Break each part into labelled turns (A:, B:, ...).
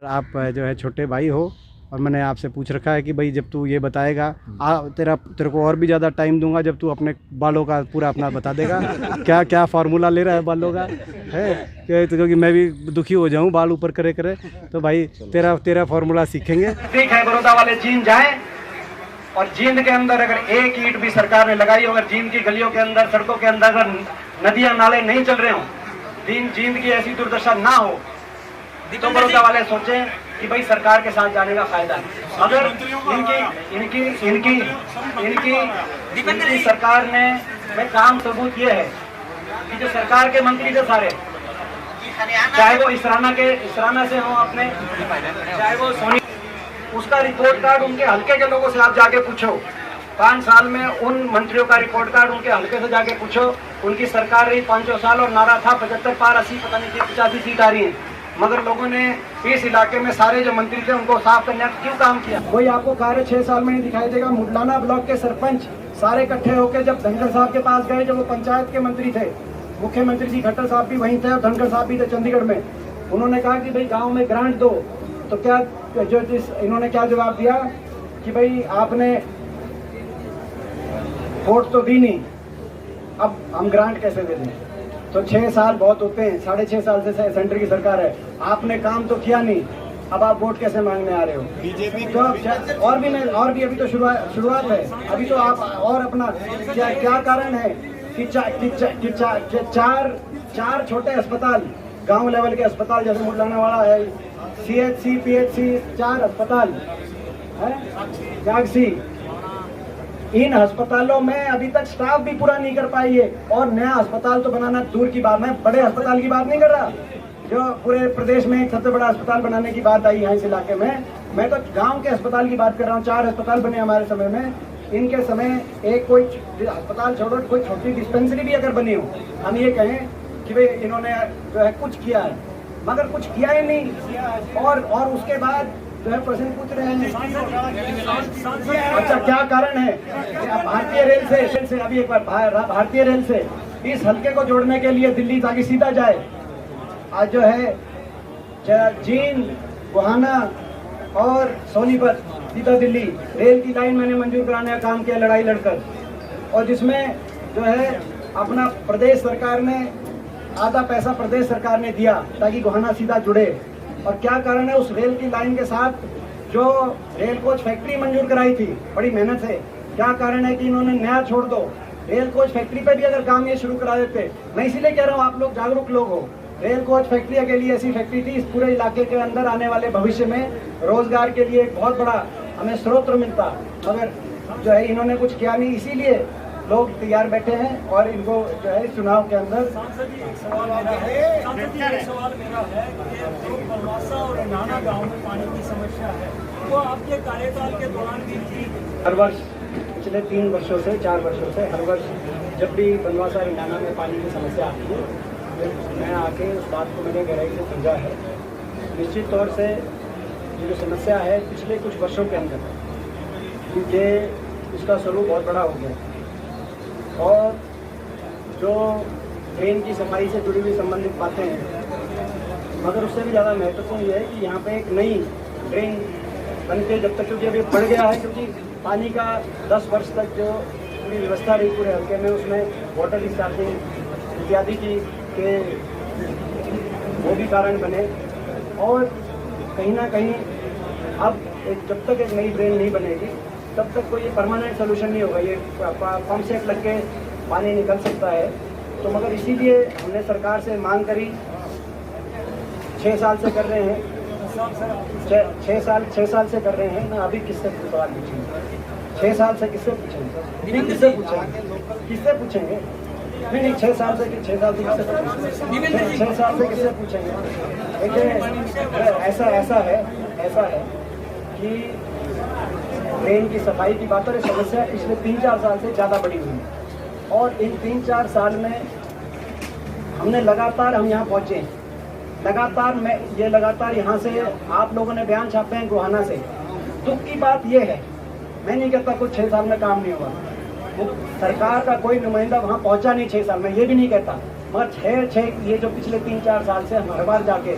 A: आप जो है छोटे भाई हो और मैंने आपसे पूछ रखा है कि भाई जब तू ये बताएगा तेरे को और भी ज़्यादा टाइम दूंगा जब तू अपने बालों का पूरा अपना बता देगा क्या क्या फार्मूला ले रहा है बालों का है क्योंकि मैं भी दुखी हो जाऊं बाल ऊपर करे करे। तो भाई तेरा फार्मूला सीखेंगे।
B: ठीक है, बड़ौदा वाले जींद जाएं और जींद के अंदर अगर एक ईंट भी सरकार ने लगाई हो, अगर जींद की गलियों के अंदर सड़कों के अंदर अगर नदियां नाले नहीं चल रहे हो, जींद की ऐसी दुर्दशा ना हो, तो बड़ौदा वाले सोचें कि भाई सरकार के साथ जाने का फायदा है। अगर इनकी सरकार ने में काम सबूत ये है कि जो सरकार के मंत्री थे सारे, चाहे वो इसराना से हो अपने, चाहे वो सोनी, उसका रिपोर्ट कार्ड उनके हल्के के लोगों से आप जाके पूछो। 5 साल में उन मंत्रियों का रिपोर्ट कार्ड उनके हल्के से जाके पूछो। उनकी सरकार रही 5 साल और नारा था 75 पार 80 पता नहीं 85 सीट आ रही है, मगर लोगों ने इस इलाके में सारे जो मंत्री थे उनको साफ करने का क्यों काम किया? कोई आपको कार्य 6 साल में नहीं दिखाई देगा। मुडलाना ब्लॉक के सरपंच सारे इकट्ठे होकर जब धनखड़ साहब के पास गए, जब वो पंचायत के मंत्री थे, मुख्यमंत्री जी खट्टर साहब भी वहीं थे और धनखड़ साहब भी थे चंडीगढ़ में, उन्होंने कहा कि भाई गाँव में ग्रांट दो, तो क्या इन्होंने क्या जवाब दिया कि भाई आपने वोट तो दी नहीं, अब हम ग्रांट कैसे दे दें? तो 6 साल बहुत होते हैं, 6.5 साल से सेंटर की सरकार है, आपने काम तो किया नहीं, अब आप वोट कैसे मांगने आ रहे हो? बीजेपी तो और भी अभी तो शुरुआत है, अभी तो आप और अपना क्या कारण है कि चार छोटे अस्पताल, गांव लेवल के अस्पताल जैसे मुडलाना वाला है, CHC PHC 4 अस्पताल है, जागसी, इन अस्पतालों में अभी तक स्टाफ भी पूरा नहीं कर पाई है। और नया अस्पताल तो बनाना दूर की बात, मैं बड़े अस्पताल की बात नहीं कर रहा जो पूरे प्रदेश में एक सबसे बड़ा अस्पताल बनाने की बात आई है इस इलाके में, मैं तो गांव के अस्पताल की बात कर रहा हूँ। 4 अस्पताल बने हमारे समय में, इनके समय एक कोई अस्पताल छोड़ो, कोई छोटी डिस्पेंसरी भी अगर बनी हो, हम ये कहें कि भाई इन्होंने जो है कुछ किया है, मगर कुछ किया ही नहीं। और उसके बाद जो है प्रश्न पूछ रहे हैं अच्छा क्या कारण है? भारतीय रेल से अभी एक बार भारतीय रेल से इस हल्के को जोड़ने के लिए दिल्ली ताकि सीधा जाए, आज जो है जींद, गोहाना और सोनीपत सीधा दिल्ली रेल की लाइन मैंने मंजूर कराने का काम किया लड़ाई लड़कर, और जिसमें जो है अपना प्रदेश सरकार ने आधा पैसा प्रदेश सरकार ने दिया ताकि गोहाना सीधा जुड़े। और क्या कारण है? उस रेल की लाइन के साथ जो रेल कोच फैक्ट्री मंजूर कराई थी बड़ी मेहनत से, क्या कारण है कि इन्होंने नया छोड़ दो, रेल कोच फैक्ट्री पे भी अगर काम ये शुरू करा देते। मैं इसीलिए कह रहा हूँ आप लोग जागरूक लोग हो, रेल कोच फैक्ट्री के लिए ऐसी फैक्ट्री थी, इस पूरे इलाके के अंदर आने वाले भविष्य में रोजगार के लिए एक बहुत बड़ा हमें स्रोत मिलता, मगर जो है इन्होंने कुछ किया नहीं, इसीलिए लोग तैयार बैठे हैं और इनको जो है चुनाव के अंदर।
C: एक सवाल मेरा है कि बनवासा और नाना गांव में पानी की समस्या है, वो आपके कार्यकाल के दौरान भी थी?
B: हर वर्ष पिछले 3 वर्षों से 4 वर्षों से हर वर्ष जब भी बनवासा और नाना में पानी की समस्या आती है, मैं आके उस बात को मैंने गहराई से समझा है। निश्चित तौर से ये जो समस्या है पिछले कुछ वर्षों के अंदर, क्योंकि इसका स्वरूप बहुत बड़ा हो गया और जो ड्रेन की सफाई से जुड़ी हुई संबंधित बातें हैं, मगर उससे भी ज़्यादा महत्वपूर्ण ये है कि यहाँ पे एक नई ड्रेन बन के जब तक, क्योंकि अभी बढ़ गया है, क्योंकि पानी का 10 वर्ष तक जो पूरी व्यवस्था रही पूरे हल्के में, उसमें वाटर स्टार्टिंग इत्यादि की के वो भी कारण बने। और कहीं ना कहीं अब जब तक एक नई ड्रेन नहीं बनेगी तब तक कोई परमानेंट सोल्यूशन नहीं होगा। ये पंप सेट लग के पानी निकल सकता है, तो मगर इसीलिए हमने सरकार से मांग करी, 6 साल से कर रहे हैं, 6 साल से कर रहे हैं। मैं अभी किससे सवाल पूछूंगा? 6 साल से किससे पूछेंगे? किससे पूछेंगे? नहीं 6 साल से किससे पूछेंगे? देखिए ऐसा है कि ड्रेन की सफाई की बात और समस्या पिछले 3-4 साल से ज़्यादा बड़ी हुई है, और इन 3-4 साल में हमने लगातार हम यहाँ पहुँचे, लगातार यहाँ से आप लोगों ने बयान छापे हैं गोहाना से। दुख की बात यह है, मैं नहीं कहता कुछ 6 साल में काम नहीं हुआ, सरकार का कोई नुमाइंदा वहाँ पहुँचा नहीं 6 साल में, ये भी नहीं कहता, मगर 6 ये जो पिछले 3-4 साल से हम हर बार जाके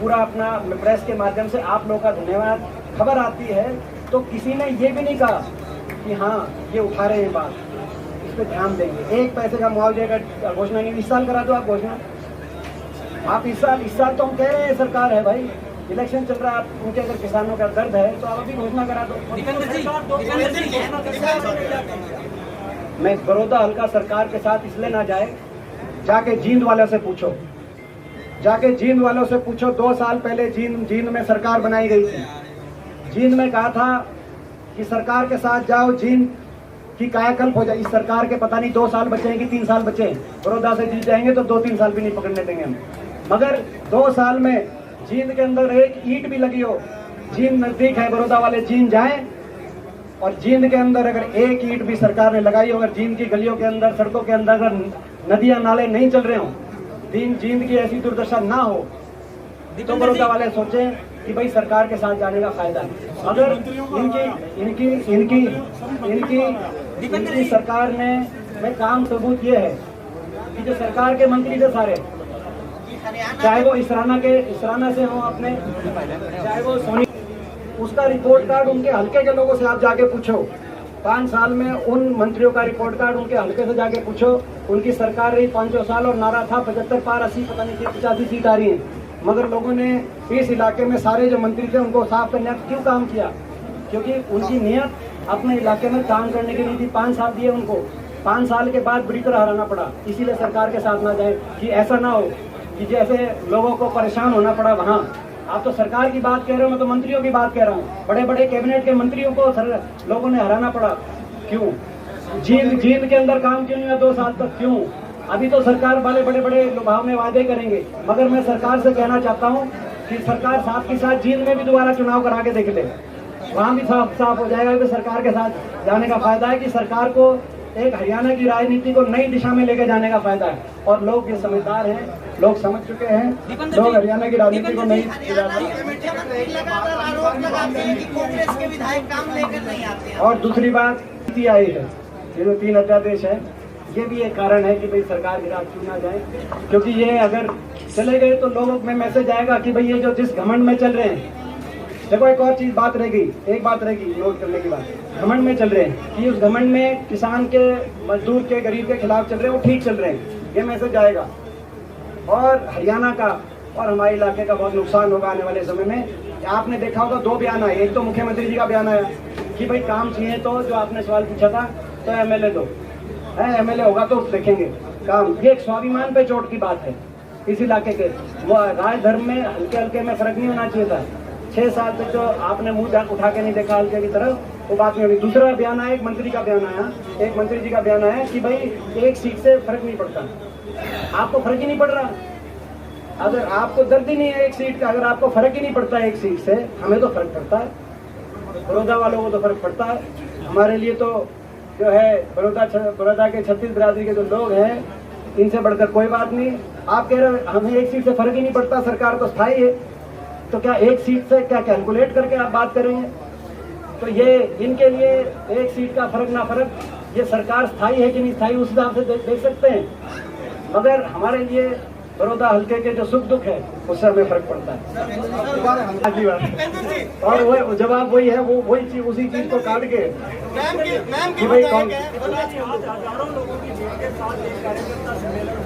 B: पूरा अपना प्रेस के माध्यम से आप लोगों का धन्यवाद। खबर आती है तो किसी ने ये भी नहीं कहा कि हाँ ये उठा रहे हैं बात, इस पर ध्यान देंगे। 1 पैसे का मुआवजे का घोषणा नहीं, इस साल करा दो आप घोषणा। आप इस साल तो हम कह रहे हैं सरकार है भाई, इलेक्शन चल रहा है, आप उनके अगर किसानों का दर्द है तो आप अभी घोषणा करा दो। मैं बड़ौदा हल्का सरकार के साथ इसलिए ना जाए, जाके जींद वालों से पूछो, जाके जींद वालों से पूछो। 2 साल पहले जींद में सरकार बनाई गई थी। जींद में कहा था कि सरकार के साथ जाओ, जींद की कायाकल्प हो जाए। इस सरकार के पता नहीं 2 साल बचे हैं कि 3 साल बचे हैं। बड़ौदा से जीत जाएंगे तो 2-3 साल भी नहीं पकड़ने देंगे हम। मगर 2 साल में जींद के अंदर एक ईंट भी लगी हो, जींद नजदीक है, बड़ौदा वाले जींद जाएं और जींद के अंदर अगर एक ईंट भी सरकार ने लगाई हो, अगर जींद की गलियों के अंदर, सड़कों के अंदर अगर नदियां नाले नहीं चल रहे हो, जींद की ऐसी दुर्दशा ना हो, तो बड़ौदा वाले सोचें कि भाई सरकार के साथ जाने का फायदा है। अगर इनकी सरकार ने में काम सबूत ये है कि जो सरकार के मंत्री थे सारे, चाहे वो इसराना से हो अपने, चाहे वो सोनी, उसका रिपोर्ट कार्ड उनके हल्के के लोगों से आप जाके पूछो। 5 साल में उन मंत्रियों का रिपोर्ट कार्ड उनके हल्के से जाके पूछो। उनकी सरकार रही 5 साल और नारा था 75 पार 80 पता नहीं 85 सीट आ रही है। मगर लोगों ने इस इलाके में सारे जो मंत्री थे उनको साफ करने का क्यों काम किया? क्योंकि उनकी नियत अपने इलाके में काम करने के लिए थी। 5 साल दिए उनको, 5 साल के बाद बुरी तरह हराना पड़ा। इसीलिए सरकार के साथ ना जाए कि ऐसा ना हो कि जैसे लोगों को परेशान होना पड़ा वहाँ। आप तो सरकार की बात कह रहे हो, मैं तो मंत्रियों की बात कह रहा हूँ। बड़े बड़े कैबिनेट के मंत्रियों को लोगों ने हराना पड़ा क्यों? जींद के अंदर काम क्यों नहीं हुआ 2 साल तक, क्यों? अभी तो सरकार वाले बड़े बड़े लुभावने वादे करेंगे, मगर मैं सरकार से कहना चाहता हूँ कि सरकार साथ के साथ जींद में भी दोबारा चुनाव करा के देख ले, वहाँ भी साफ हो जाएगा कि सरकार के साथ जाने का फायदा है कि सरकार को एक हरियाणा की राजनीति को नई दिशा में लेके जाने का फायदा है। और लोग ये समझदार हैं, लोग समझ चुके हैं, लोग हरियाणा की राजनीति को नई और दूसरी बात आई है, ये जो 3 अध्यादेश है, ये भी एक कारण है कि भाई सरकार गिरा क्यों ना जाए। क्योंकि ये अगर चले गए तो लोगों में मैसेज आएगा कि भाई ये जो जिस घमंड में चल रहे हैं, देखो एक और चीज बात रहेगी, एक बात रहेगी नोट करने की बात, घमंड में चल रहे हैं कि उस घमंड में किसान के, मजदूर के, गरीब के खिलाफ चल रहे हैं, वो ठीक चल रहे हैं, ये मैसेज आएगा। और हरियाणा का और हमारे इलाके का बहुत नुकसान होगा आने वाले समय में। आपने देखा होगा 2 बयान आए, एक तो मुख्यमंत्री जी का बयान आया कि भाई काम चाहिए तो, जो आपने सवाल पूछा था, तो MLA दो है, MLA होगा तो देखेंगे काम। ये एक स्वाभिमान पे चोट की बात है। इस इलाके के राज धर्म में हल्के हल्के में फर्क नहीं होना चाहिए था। 6 साल तक जो आपने मुंह उठा के नहीं देखा हल्के की तरफ, वो बात नहीं होगी। दूसरा बयान आया, एक मंत्री का बयान आया, एक मंत्री जी का बयान आया कि भाई 1 सीट से फर्क नहीं पड़ता। आपको फर्क ही नहीं पड़ रहा, अगर आपको दर्द ही नहीं है 1 सीट का, अगर आपको फर्क ही नहीं पड़ता 1 सीट से, हमें तो फर्क पड़ता है, बड़ौदा वालों को तो फर्क पड़ता है। हमारे लिए तो जो है बड़ौदा के 36 बिरादरी के जो लोग हैं, इनसे बढ़कर कोई बात नहीं। आप कह रहे हो हमें 1 सीट से फर्क ही नहीं पड़ता, सरकार तो स्थायी है, तो क्या 1 सीट से क्या कैलकुलेट करके आप बात करेंगे? तो ये इनके लिए 1 सीट का फर्क ना फर्क, ये सरकार स्थायी है कि नहीं स्थायी, उस हिसाब से देख सकते हैं। मगर हमारे लिए बड़ौदा हल्के के जो सुख दुख है, उससे हमें फर्क पड़ता है। अगली बात और वो जवाब वही है, वो वही चीज, उसी चीज को काट के कि भाई कौन
C: हजारों लोगों की भीड़ के साथ एक कार्यकर्ता सम्मेलन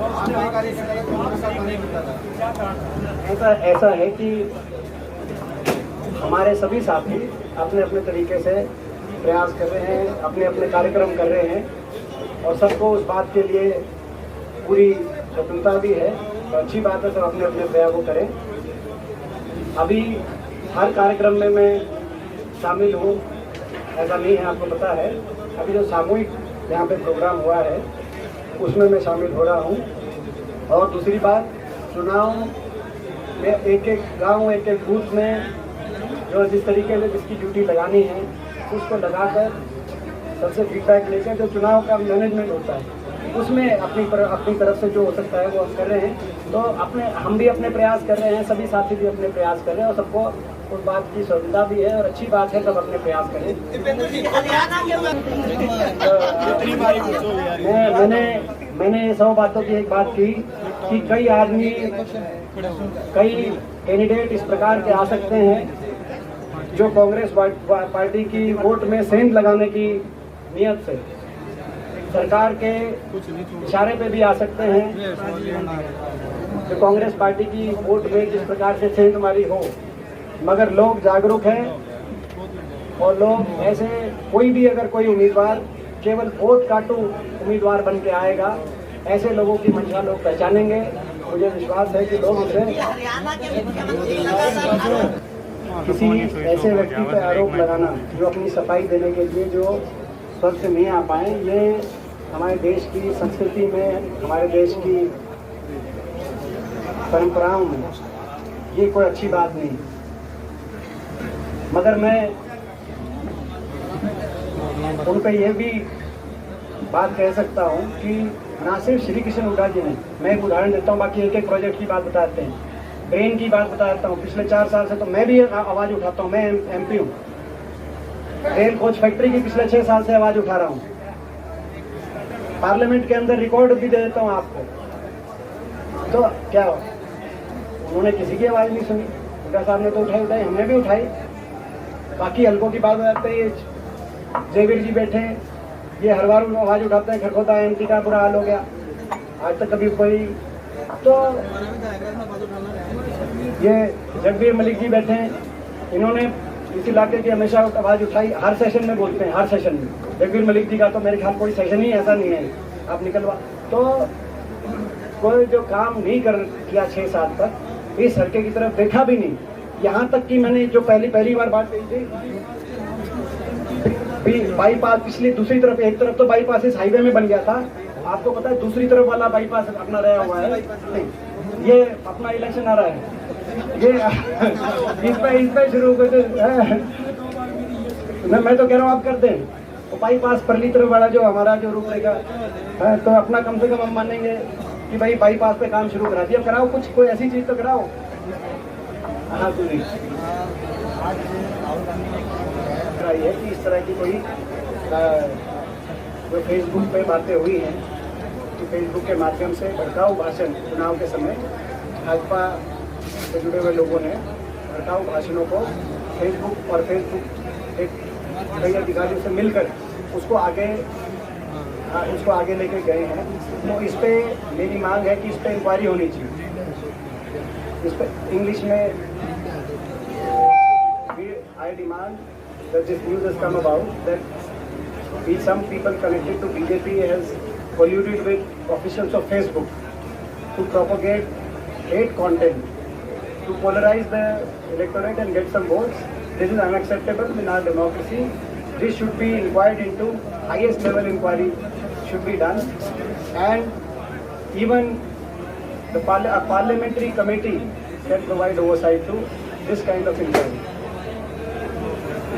C: हुआ।
B: ऐसा है कि हमारे सभी साथी अपने अपने तरीके से प्रयास कर रहे हैं, अपने अपने कार्यक्रम कर रहे हैं और सबको उस बात के लिए पूरी स्वतंत्रता भी है। तो अच्छी बात है, सब अपने अपने प्रयास को करें। अभी हर कार्यक्रम में मैं शामिल हूँ ऐसा नहीं है, आपको पता है। अभी जो सामूहिक यहाँ पे प्रोग्राम हुआ है उसमें मैं शामिल हो रहा हूँ। और दूसरी बात, चुनाव में एक एक गांव, एक एक बूथ में जो जिस तरीके से जिसकी ड्यूटी लगानी है उसको लगाकर सबसे फीडबैक लेकर जो चुनाव का मैनेजमेंट होता है उसमें अपनी तरफ से जो हो सकता है वो हम कर रहे हैं। तो हम भी अपने प्रयास कर रहे हैं, सभी साथी भी अपने प्रयास कर रहे हैं और सबको उस बात की स्वतंत्रता भी है और अच्छी बात है, सब अपने प्रयास करें। मैंने 100 बातों की एक बात की कि कई आदमी, कई कैंडिडेट इस प्रकार के आ सकते हैं जो कांग्रेस पार्टी की वोट में सेंध लगाने की नियत से सरकार के इशारे पे भी आ सकते हैं, जो कांग्रेस पार्टी की वोट में जिस प्रकार से सेंध मारी हो। मगर लोग जागरूक हैं और लोग ऐसे कोई भी अगर कोई उम्मीदवार केवल वोट काटू उम्मीदवार बन के आएगा, ऐसे लोगों की मंशा लोग पहचानेंगे। मुझे विश्वास है कि लोग उसे किसी ऐसे व्यक्ति पर आरोप लगाना जो अपनी सफाई देने के लिए जो स्वर्ग से नहीं आ पाए, ये हमारे देश की संस्कृति में, हमारे देश की परंपराओं में ये कोई अच्छी बात नहीं। मगर मैं उन पर यह भी बात कह सकता हूँ कि ना सिर्फ श्री कृष्ण हुड्डा जी ने, मैं एक उदाहरण देता हूँ, बाकी एक एक प्रोजेक्ट की बात बताते हैं, ट्रेन की बात बताता हूँ। पिछले 4 साल से तो मैं भी आवाज़ उठाता हूँ, मैं MP हूँ। रेल कोच फैक्ट्री की पिछले 6 साल से आवाज़ उठा रहा हूँ। पार्लियामेंट के अंदर रिकॉर्ड भी दे देता हूँ आपको। तो क्या हो, उन्होंने किसी की आवाज़ नहीं सुनी। हुड्डा साहब ने तो उठाई, हमने भी उठाई। बाकी हल्कों की बात बताते हैं, जेवीर जी बैठे हैं, ये हर बार आवाज़ उठाते हैं। खरखोदा MP का बुरा हाल हो गया, आज तक कभी कोई। तो ये जगबीर मलिक जी बैठे हैं, इन्होंने इस इलाके की हमेशा आवाज़ उठाई, हर सेशन में बोलते हैं, हर सेशन में। जगबीर मलिक जी का तो मेरे ख्याल कोई सेशन ही ऐसा नहीं है आप निकलवा। तो कोई जो काम नहीं किया 6 साल तक, इस सड़के की तरफ देखा भी नहीं। यहाँ तक कि मैंने जो पहली बार बात कही थी, बाईपास पिछली दूसरी तरफ, एक तरफ तो बाईपास इस हाईवे में बन गया था, आपको पता है दूसरी तरफ वाला बाईपास अपना रहा हुआ है। ये अपना इलेक्शन आ रहा है, ये इस पे शुरू हो गए। मैं तो कह रहा हूँ आप कर दें तो बाईपास परली तरफ वाला जो हमारा जो रूपरेखा है, तो अपना कम से कम हम मानेंगे कि भाई बाईपास पे काम शुरू करा दिया। कराओ कुछ, कोई ऐसी चीज तो कराओ। हाँ पूरी है कि इस तरह की कोई जो फेसबुक पे बातें हुई हैं कि फेसबुक के माध्यम से भड़काऊ भाषण, चुनाव के समय भाजपा से जुड़े हुए लोगों ने भड़काऊ भाषणों को फेसबुक एक कई अधिकारियों से मिलकर उसको आगे लेके गए हैं। तो इस पे मेरी मांग है कि इस पे इंक्वायरी होनी चाहिए। इस पे इंग्लिश में I demand that this news has come about that some people connected to BJP has colluded with officials of Facebook to propagate hate content, to polarize the electorate and get some votes. This is unacceptable in our democracy. This should be inquired into. Highest level inquiry should be done, and even a parliamentary committee can provide oversight to this kind of inquiry.